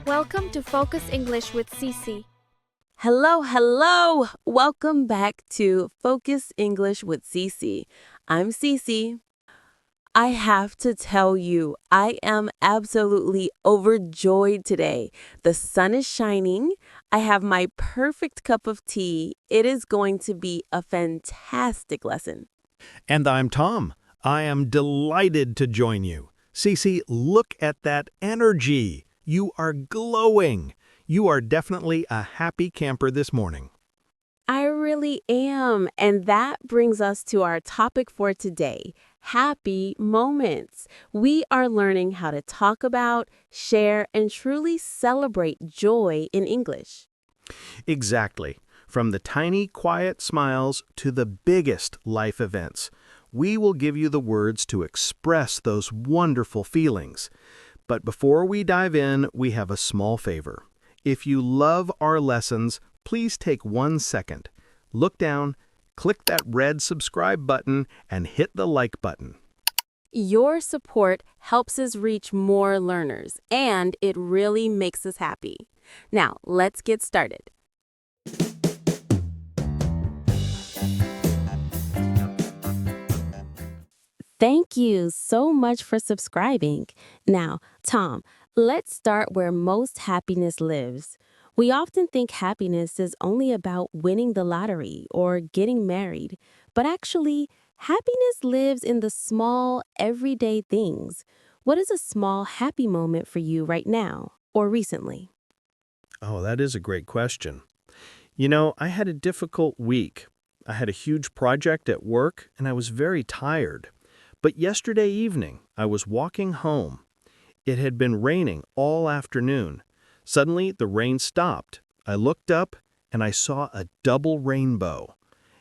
Welcome to Focus English with Cece. Hello, hello! Welcome back to Focus English with Cece. I'm Cece. I have to tell you, I am absolutely overjoyed today. The sun is shining. I have my perfect cup of tea. It is going to be a fantastic lesson. And I'm Tom. I am delighted to join you. Cece, look at that energy. You are glowing. You are definitely a happy camper this morning. I really am. And that brings us to our topic for today, happy moments. We are learning how to talk about, share, and truly celebrate joy in English. Exactly. From the tiny, quiet smiles to the biggest life events, we will give you the words to express those wonderful feelings. But before we dive in, we have a small favor. If you love our lessons, please take 1 second. Look down, click that red subscribe button, and hit the like button. Your support helps us reach more learners, and it really makes us happy. Now, let's get started. Thank you so much for subscribing. Now, Tom, let's start where most happiness lives. We often think happiness is only about winning the lottery or getting married, but actually, happiness lives in the small, everyday things. What is a small, happy moment for you right now or recently? Oh, that is a great question. You know, I had a difficult week. I had a huge project at work, and I was very tired. But yesterday evening, I was walking home. It had been raining all afternoon. Suddenly, the rain stopped. I looked up, and I saw a double rainbow.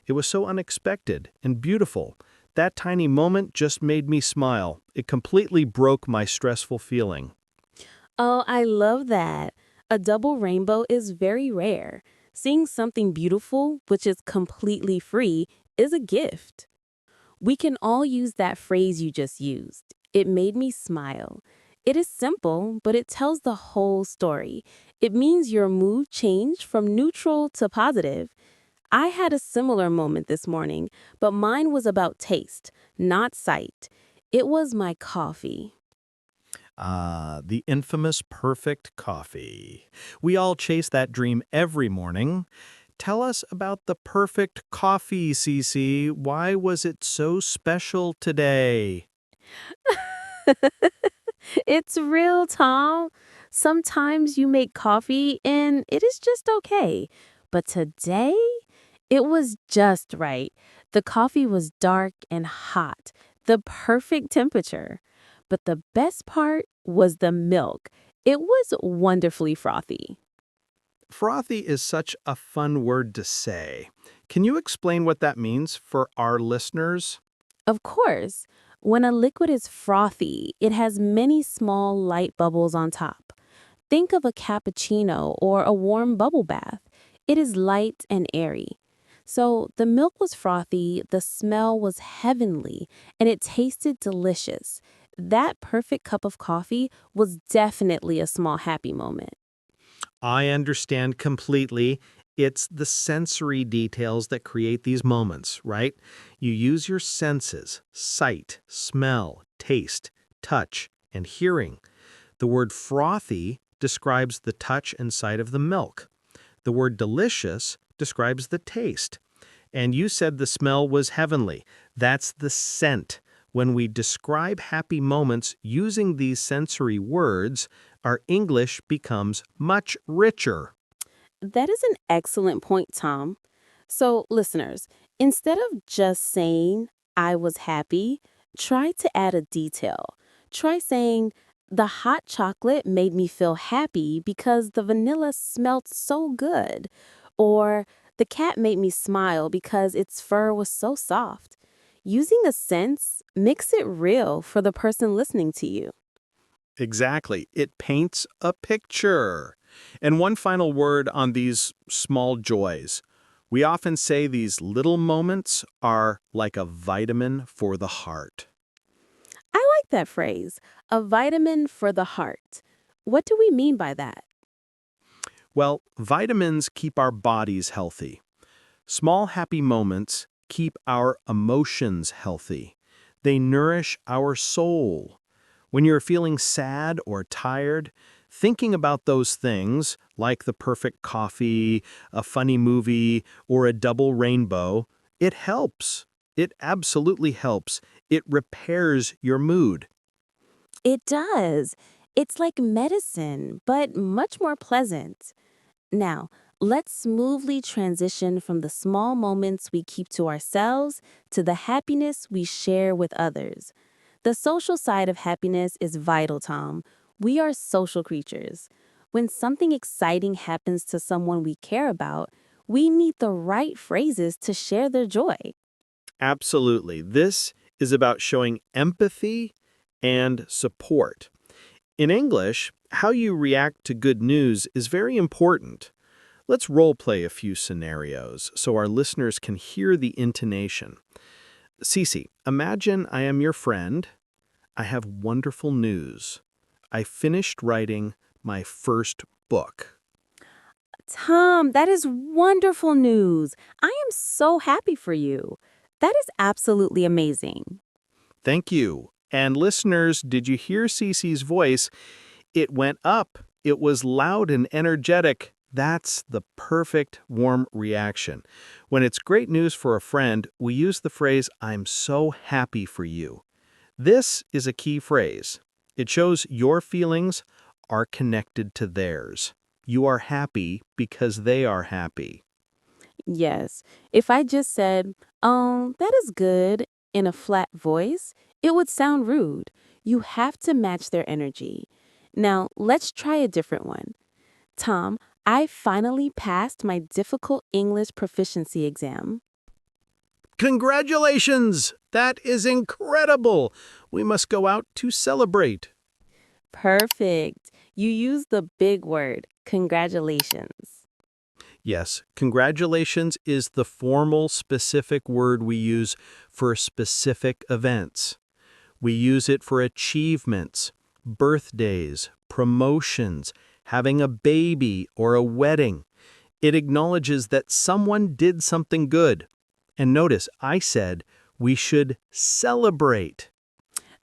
It was so unexpected and beautiful. That tiny moment just made me smile. It completely broke my stressful feeling. Oh, I love that. A double rainbow is very rare. Seeing something beautiful, which is completely free, is a gift. We can all use that phrase you just used. It made me smile. It is simple, but it tells the whole story. It means your mood changed from neutral to positive. I had a similar moment this morning, but mine was about taste, not sight. It was my coffee. Ah, the infamous perfect coffee. We all chase that dream every morning. Tell us about the perfect coffee, Cece. Why was it so special today? It's real, Tom. Sometimes you make coffee and it is just okay. But today, it was just right. The coffee was dark and hot, the perfect temperature. But the best part was the milk. It was wonderfully frothy. Frothy is such a fun word to say. Can you explain what that means for our listeners? Of course, when a liquid is frothy, it has many small light bubbles on top. Think of a cappuccino or a warm bubble bath. It is light and airy. So the milk was frothy, the smell was heavenly, and it tasted delicious. That perfect cup of coffee was definitely a small happy moment. I understand completely. It's the sensory details that create these moments, right? You use your senses, sight, smell, taste, touch, and hearing. The word frothy describes the touch and sight of the milk. The word delicious describes the taste. And you said the smell was heavenly. That's the scent. When we describe happy moments using these sensory words, our English becomes much richer. That is an excellent point, Tom. So, listeners, instead of just saying, I was happy, try to add a detail. Try saying, the hot chocolate made me feel happy because the vanilla smelled so good. Or, the cat made me smile because its fur was so soft. Using a sense makes it real for the person listening to you. Exactly. It paints a picture. And one final word on these small joys. We often say these little moments are like a vitamin for the heart. I like that phrase, a vitamin for the heart. What do we mean by that? Well, vitamins keep our bodies healthy. Small happy moments keep our emotions healthy. They nourish our soul. When you're feeling sad or tired, thinking about those things, like the perfect coffee, a funny movie, or a double rainbow, it helps. It absolutely helps. It repairs your mood. It does. It's like medicine, but much more pleasant. Now, let's smoothly transition from the small moments we keep to ourselves to the happiness we share with others. The social side of happiness is vital, Tom. We are social creatures. When something exciting happens to someone we care about, we need the right phrases to share their joy. Absolutely. This is about showing empathy and support. In English, how you react to good news is very important. Let's role play a few scenarios so our listeners can hear the intonation. Cece, imagine I am your friend. I have wonderful news. I finished writing my first book. Tom, that is wonderful news. I am so happy for you. That is absolutely amazing. Thank you. And listeners, did you hear Cece's voice? It went up. It was loud and energetic. That's the perfect warm reaction. When it's great news for a friend, we use the phrase, "I'm so happy for you." This is a key phrase. It shows your feelings are connected to theirs. You are happy because they are happy. Yes, if I just said, that is good in a flat voice, it would sound rude. You have to match their energy. Now, let's try a different one. Tom, I finally passed my difficult English proficiency exam. Congratulations! That is incredible! We must go out to celebrate. Perfect. You used the big word, congratulations. Yes, congratulations is the formal, specific word we use for specific events. We use it for achievements, birthdays, promotions, having a baby, or a wedding. It acknowledges that someone did something good. And notice, I said we should celebrate.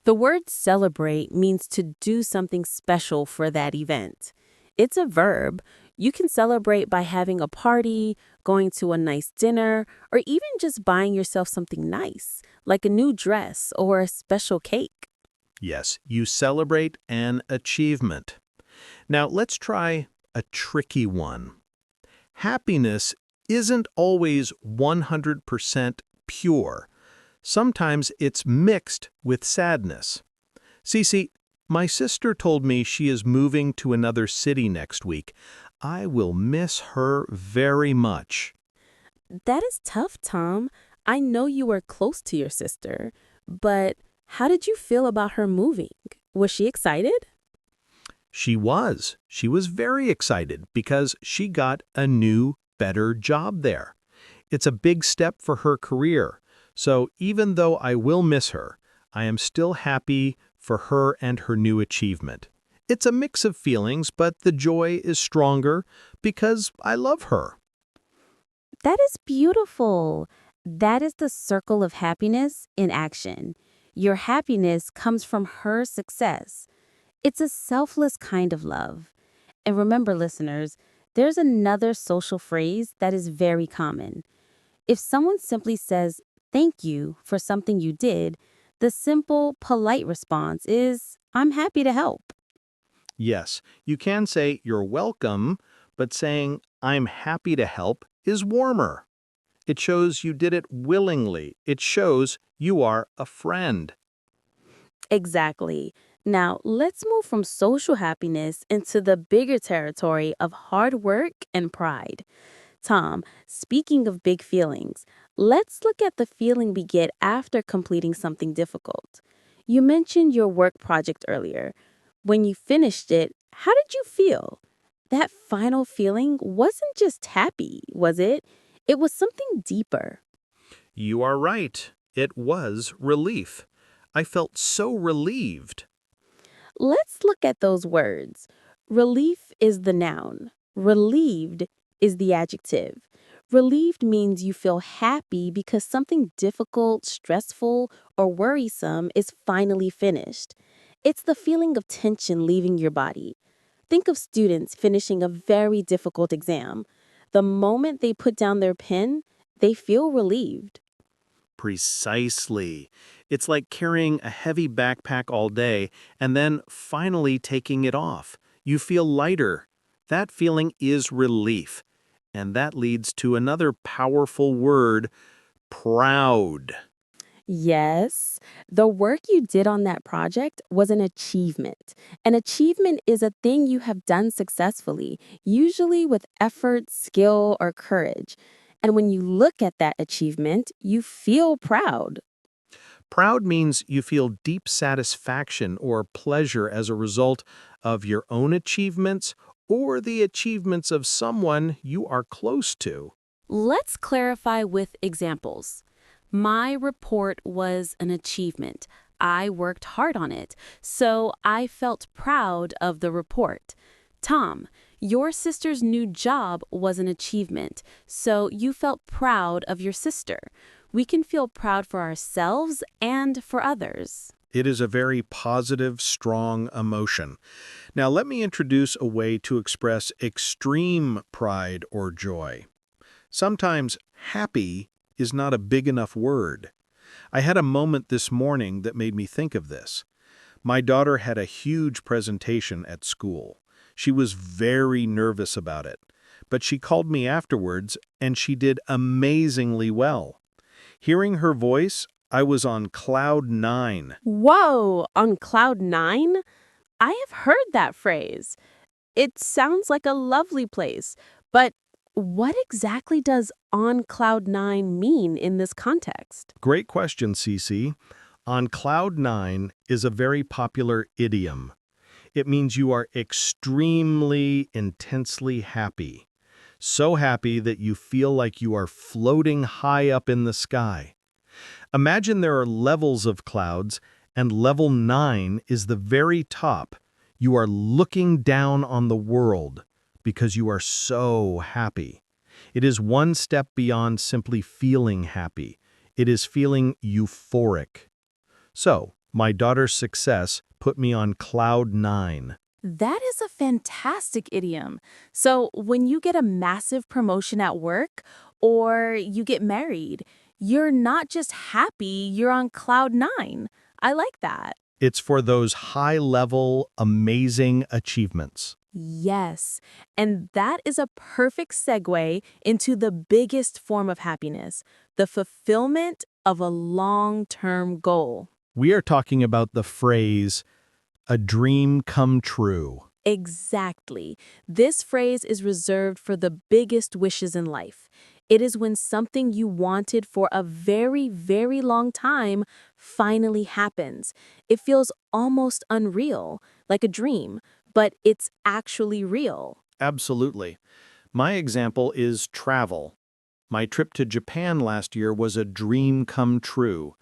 The word celebrate means to do something special for that event. It's a verb. You can celebrate by having a party, going to a nice dinner, or even just buying yourself something nice, like a new dress or a special cake. Yes, you celebrate an achievement. Now, let's try a tricky one. Happiness isn't always 100% pure. Sometimes it's mixed with sadness. Cece, my sister told me she is moving to another city next week. I will miss her very much. That is tough, Tom. I know you were close to your sister, but how did you feel about her moving? Was she excited? She was. She was very excited because she got a new, better job there. It's a big step for her career. So even though I will miss her, I am still happy for her and her new achievement. It's a mix of feelings, but the joy is stronger because I love her. That is beautiful. That is the circle of happiness in action. Your happiness comes from her success. It's a selfless kind of love. And remember, listeners, there's another social phrase that is very common. If someone simply says, thank you for something you did, the simple, polite response is, I'm happy to help. Yes, you can say you're welcome, but saying I'm happy to help is warmer. It shows you did it willingly. It shows you are a friend. Exactly. Now, let's move from social happiness into the bigger territory of hard work and pride. Tom, speaking of big feelings, let's look at the feeling we get after completing something difficult. You mentioned your work project earlier. When you finished it, how did you feel? That final feeling wasn't just happy, was it? It was something deeper. You are right. It was relief. I felt so relieved. Let's look at those words. Relief is the noun. Relieved is the adjective. Relieved means you feel happy because something difficult, stressful, or worrisome is finally finished. It's the feeling of tension leaving your body. Think of students finishing a very difficult exam. The moment they put down their pen, they feel relieved. Precisely. It's like carrying a heavy backpack all day and then finally taking it off. You feel lighter. That feeling is relief. And that leads to another powerful word, proud. Yes, the work you did on that project was an achievement. An achievement is a thing you have done successfully, usually with effort, skill, or courage. And when you look at that achievement, you feel proud. Proud means you feel deep satisfaction or pleasure as a result of your own achievements or the achievements of someone you are close to. Let's clarify with examples. My report was an achievement. I worked hard on it, so I felt proud of the report. Tom, your sister's new job was an achievement, so you felt proud of your sister. We can feel proud for ourselves and for others. It is a very positive, strong emotion. Now, let me introduce a way to express extreme pride or joy. Sometimes happy is not a big enough word. I had a moment this morning that made me think of this. My daughter had a huge presentation at school. She was very nervous about it, but she called me afterwards and she did amazingly well. Hearing her voice, I was on cloud nine. Whoa, on cloud nine? I have heard that phrase. It sounds like a lovely place, but what exactly does on cloud nine mean in this context? Great question, Cece. On cloud nine is a very popular idiom. It means you are extremely, intensely happy. So happy that you feel like you are floating high up in the sky. Imagine there are levels of clouds, and level 9 is the very top. You are looking down on the world because you are so happy. It is one step beyond simply feeling happy. It is feeling euphoric. So, my daughter's success put me on cloud 9. That is a fantastic idiom. So, when you get a massive promotion at work or you get married, you're not just happy, you're on cloud nine. I like that. It's for those high-level, amazing achievements. Yes, and that is a perfect segue into the biggest form of happiness, the fulfillment of a long-term goal. We are talking about the phrase, a dream come true. Exactly. This phrase is reserved for the biggest wishes in life. It is when something you wanted for a very, very long time finally happens. It feels almost unreal, like a dream, but it's actually real. Absolutely. My example is travel. My trip to Japan last year was a dream come true.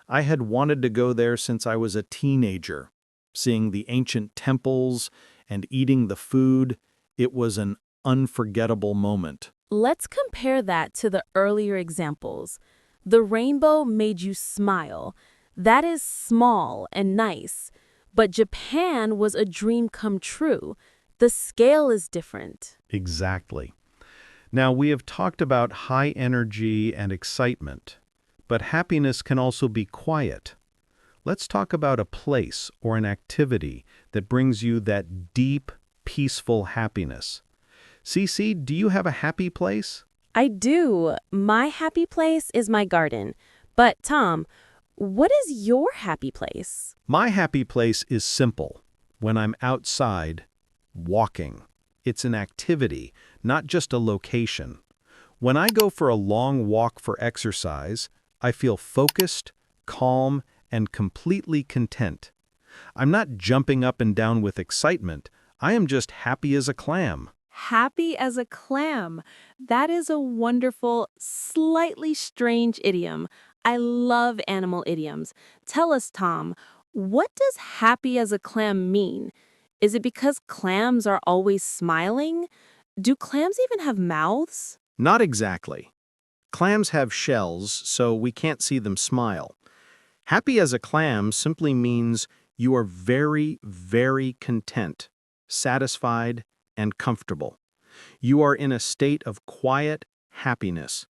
I had wanted to go there since I was a teenager. Seeing the ancient temples and eating the food, it was an unforgettable moment. Let's compare that to the earlier examples. The rainbow made you smile. That is small and nice. But Japan was a dream come true. The scale is different. Exactly. Now, we have talked about high energy and excitement, but happiness can also be quiet. Let's talk about a place or an activity that brings you that deep, peaceful happiness. Cece, do you have a happy place? I do. My happy place is my garden. But, Tom, what is your happy place? My happy place is simple. When I'm outside, walking. It's an activity, not just a location. When I go for a long walk for exercise, I feel focused, calm, and completely content. I'm not jumping up and down with excitement. I am just happy as a clam. Happy as a clam. That is a wonderful, slightly strange idiom. I love animal idioms. Tell us, Tom, what does happy as a clam mean? Is it because clams are always smiling? Do clams even have mouths? Not exactly. Clams have shells, so we can't see them smile. Happy as a clam simply means you are very, very content, satisfied, and comfortable. You are in a state of quiet happiness.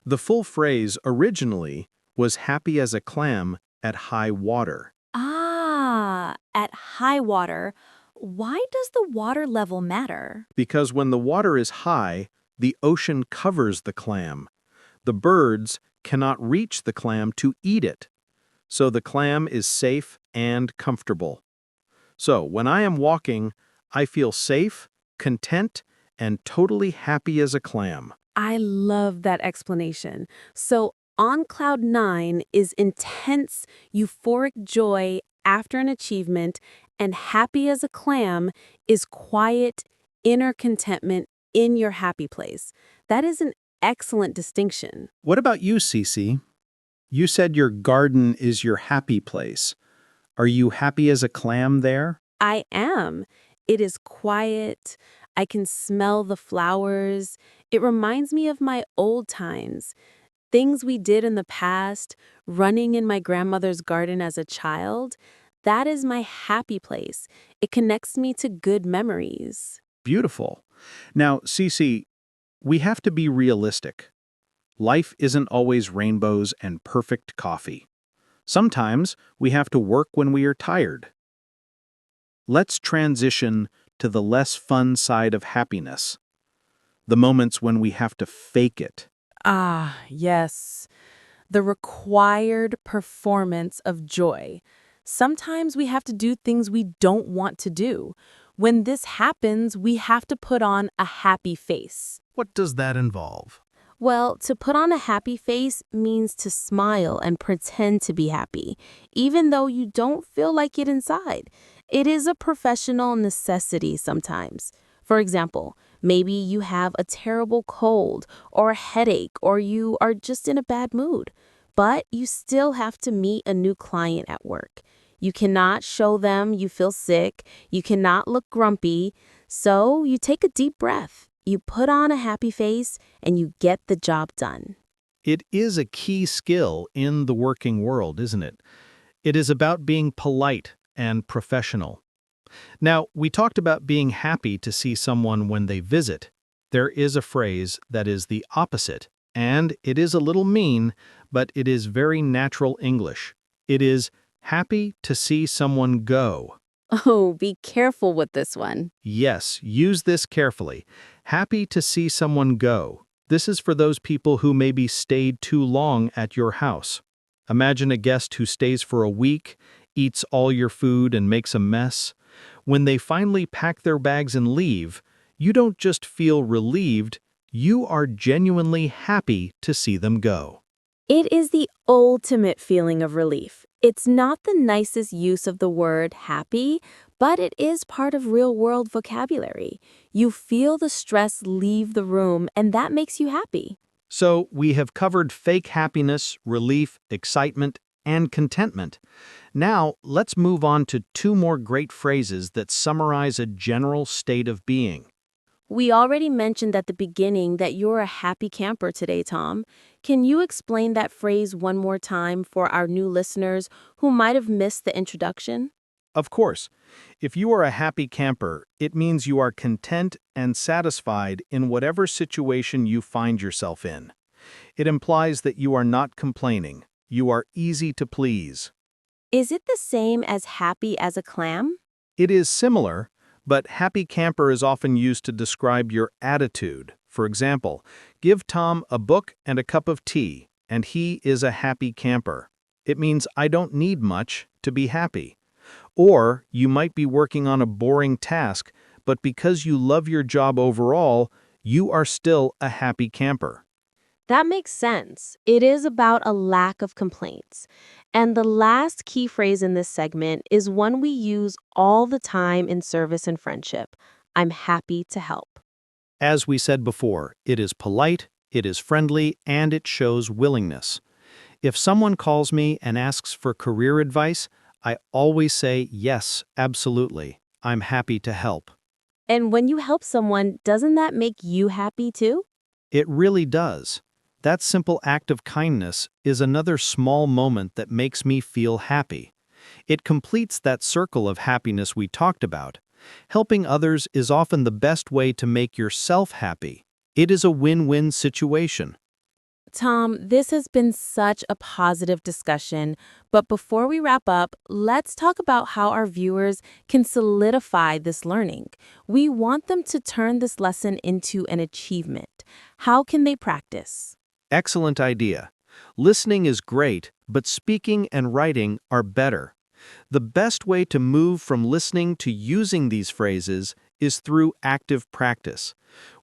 The full phrase originally was happy as a clam at high water, Ah, at high water. Why does the water level matter? because when the water is high, the ocean covers the clam. The birds cannot reach the clam to eat it, so the clam is safe and comfortable. So when I am walking, I feel safe, content, and totally happy as a clam. I love that explanation. So, on cloud nine is intense, euphoric joy after an achievement, and happy as a clam is quiet, inner contentment in your happy place. That is an excellent distinction. What about you, Cece? You said your garden is your happy place. Are you happy as a clam there? I am. It is quiet. I can smell the flowers. It reminds me of my old times. Things we did in the past, running in my grandmother's garden as a child. That is my happy place. It connects me to good memories. Beautiful. Now, Cece, we have to be realistic. Life isn't always rainbows and perfect coffee. Sometimes we have to work when we are tired. Let's transition to the less fun side of happiness, the moments when we have to fake it. Ah, yes. The required performance of joy. Sometimes we have to do things we don't want to do. When this happens, we have to put on a happy face. What does that involve? Well, to put on a happy face means to smile and pretend to be happy, even though you don't feel like it inside. It is a professional necessity sometimes. For example, maybe you have a terrible cold or a headache or you are just in a bad mood, but you still have to meet a new client at work. You cannot show them you feel sick, you cannot look grumpy, so you take a deep breath. You put on a happy face and you get the job done. It is a key skill in the working world, isn't it? It is about being polite and professional. Now, we talked about being happy to see someone when they visit. There is a phrase that is the opposite, and it is a little mean, but it is very natural English. It is happy to see someone go. Oh, be careful with this one. Yes, use this carefully. Happy to see someone go. This is for those people who maybe stayed too long at your house. Imagine a guest who stays for a week, eats all your food, and makes a mess. When they finally pack their bags and leave, you don't just feel relieved, you are genuinely happy to see them go. It is the ultimate feeling of relief. It's not the nicest use of the word happy, but it is part of real-world vocabulary. You feel the stress leave the room, and that makes you happy. So we have covered fake happiness, relief, excitement, and contentment. Now, let's move on to two more great phrases that summarize a general state of being. We already mentioned at the beginning that you're a happy camper today, Tom. Can you explain that phrase one more time for our new listeners who might have missed the introduction? Of course, if you are a happy camper, it means you are content and satisfied in whatever situation you find yourself in. It implies that you are not complaining. You are easy to please. Is it the same as happy as a clam? It is similar, but happy camper is often used to describe your attitude. For example, give Tom a book and a cup of tea, and he is a happy camper. It means I don't need much to be happy. Or you might be working on a boring task, but because you love your job overall, you are still a happy camper. That makes sense. It is about a lack of complaints. And the last key phrase in this segment is one we use all the time in service and friendship. I'm happy to help. As we said before, it is polite, it is friendly, and it shows willingness. If someone calls me and asks for career advice, I always say, yes, absolutely. I'm happy to help. And when you help someone, doesn't that make you happy too? It really does. That simple act of kindness is another small moment that makes me feel happy. It completes that circle of happiness we talked about. Helping others is often the best way to make yourself happy. It is a win-win situation. Tom, this has been such a positive discussion, but before we wrap up, let's talk about how our viewers can solidify this learning. We want them to turn this lesson into an achievement. How can they practice? Excellent idea. Listening is great, but speaking and writing are better. The best way to move from listening to using these phrases is through active practice.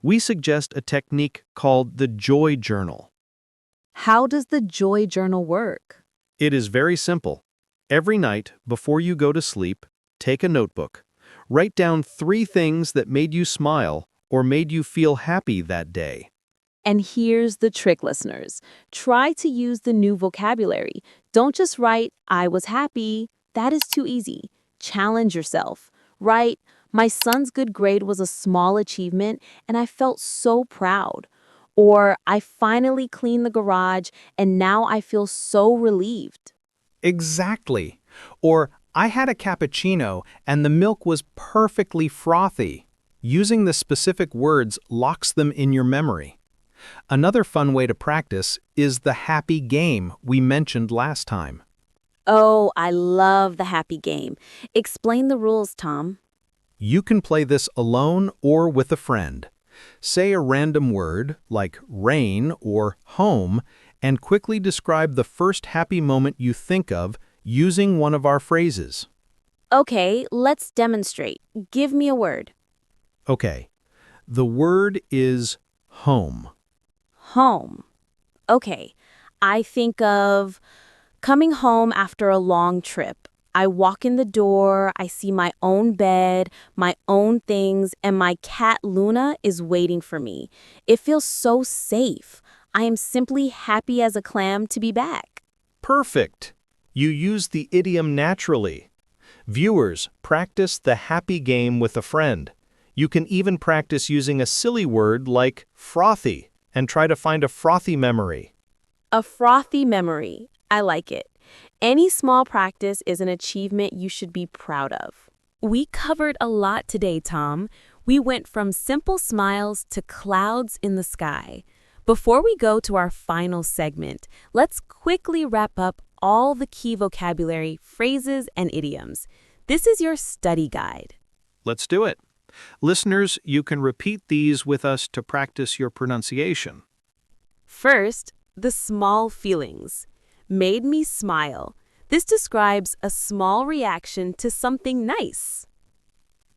We suggest a technique called the Joy Journal. How does the Joy Journal work? It is very simple. Every night, before you go to sleep, take a notebook. Write down 3 things that made you smile or made you feel happy that day. And here's the trick, listeners. Try to use the new vocabulary. Don't just write, I was happy. That is too easy. Challenge yourself. Write, my son's good grade was a small achievement and I felt so proud. Or, I finally cleaned the garage and now I feel so relieved. Exactly. Or, I had a cappuccino and the milk was perfectly frothy. Using the specific words locks them in your memory. Another fun way to practice is the happy game we mentioned last time. Oh, I love the happy game. Explain the rules, Tom. You can play this alone or with a friend. Say a random word, like rain or home, and quickly describe the first happy moment you think of using one of our phrases. Okay, let's demonstrate. Give me a word. Okay, the word is home. Home. Okay, I think of coming home after a long trip. I walk in the door, I see my own bed, my own things, and my cat Luna is waiting for me. It feels so safe. I am simply happy as a clam to be back. Perfect! You use the idiom naturally. Viewers, practice the happy game with a friend. You can even practice using a silly word like frothy and try to find a frothy memory. A frothy memory. I like it. Any small practice is an achievement you should be proud of. We covered a lot today, Tom. We went from simple smiles to clouds in the sky. Before we go to our final segment, let's quickly wrap up all the key vocabulary, phrases, and idioms. This is your study guide. Let's do it. Listeners, you can repeat these with us to practice your pronunciation. First, the small feelings. Made me smile. This describes a small reaction to something nice.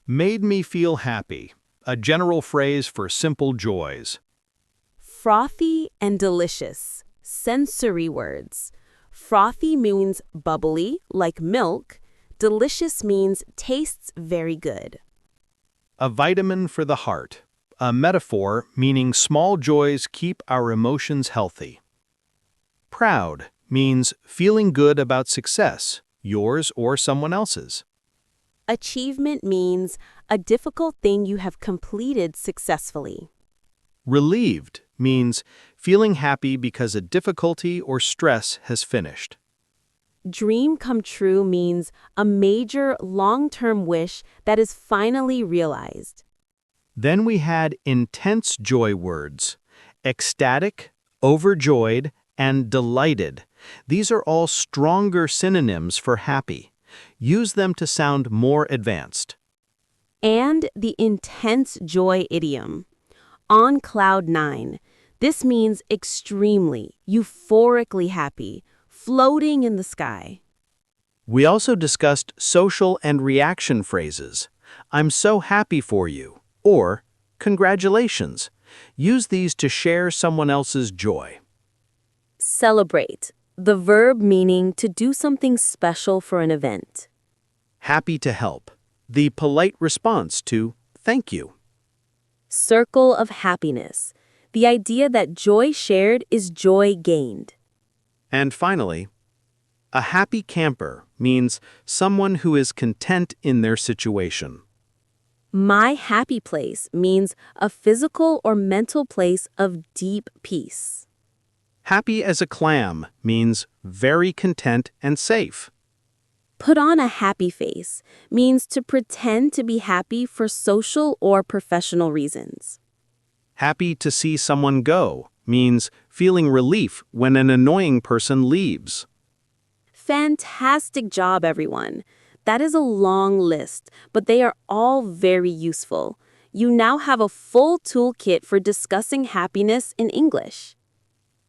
Made me feel happy. A general phrase for simple joys. Frothy and delicious. Sensory words. Frothy means bubbly, like milk. Delicious means tastes very good. A vitamin for the heart. A metaphor meaning small joys keep our emotions healthy. Proud means feeling good about success, yours or someone else's. Achievement means a difficult thing you have completed successfully. Relieved means feeling happy because a difficulty or stress has finished. Dream come true means a major long-term wish that is finally realized. Then we had intense joy words. Ecstatic, overjoyed, and delighted. These are all stronger synonyms for happy. Use them to sound more advanced. And the intense joy idiom. On cloud 9. This means extremely, euphorically happy, floating in the sky. We also discussed social and reaction phrases. I'm so happy for you, or congratulations. Use these to share someone else's joy. Celebrate. The verb meaning to do something special for an event. Happy to help. The polite response to thank you. Circle of happiness. The idea that joy shared is joy gained. And finally, a happy camper means someone who is content in their situation. My happy place means a physical or mental place of deep peace. Happy as a clam means very content and safe. Put on a happy face means to pretend to be happy for social or professional reasons. Happy to see someone go means feeling relief when an annoying person leaves. Fantastic job, everyone. That is a long list, but they are all very useful. You now have a full toolkit for discussing happiness in English.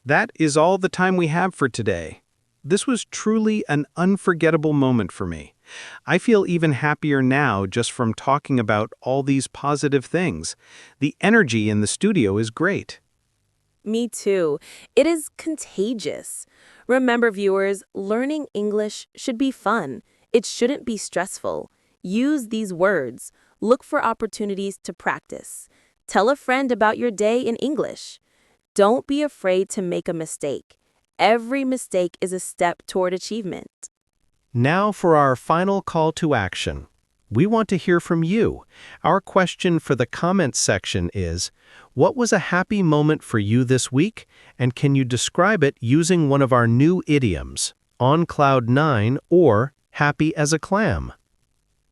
That is all the time we have for today. This was truly an unforgettable moment for me. I feel even happier now just from talking about all these positive things. The energy in the studio is great. Me too. It is contagious. Remember, viewers, learning English should be fun. It shouldn't be stressful. Use these words. Look for opportunities to practice. Tell a friend about your day in English. Don't be afraid to make a mistake. Every mistake is a step toward achievement. Now for our final call to action. We want to hear from you. Our question for the comments section is, what was a happy moment for you this week? And can you describe it using one of our new idioms, on cloud 9 or happy as a clam?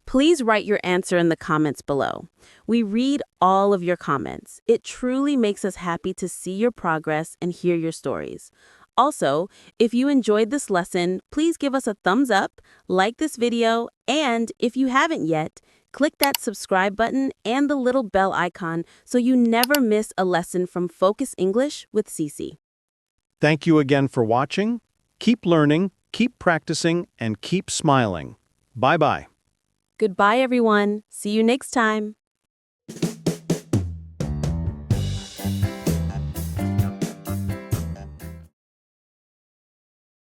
Please write your answer in the comments below. We read all of your comments. It truly makes us happy to see your progress and hear your stories. Also, if you enjoyed this lesson, please give us a thumbs up, like this video, and if you haven't yet, click that subscribe button and the little bell icon so you never miss a lesson from Focus English with Cece. Thank you again for watching. Keep learning, keep practicing, and keep smiling. Bye-bye. Goodbye, everyone. See you next time.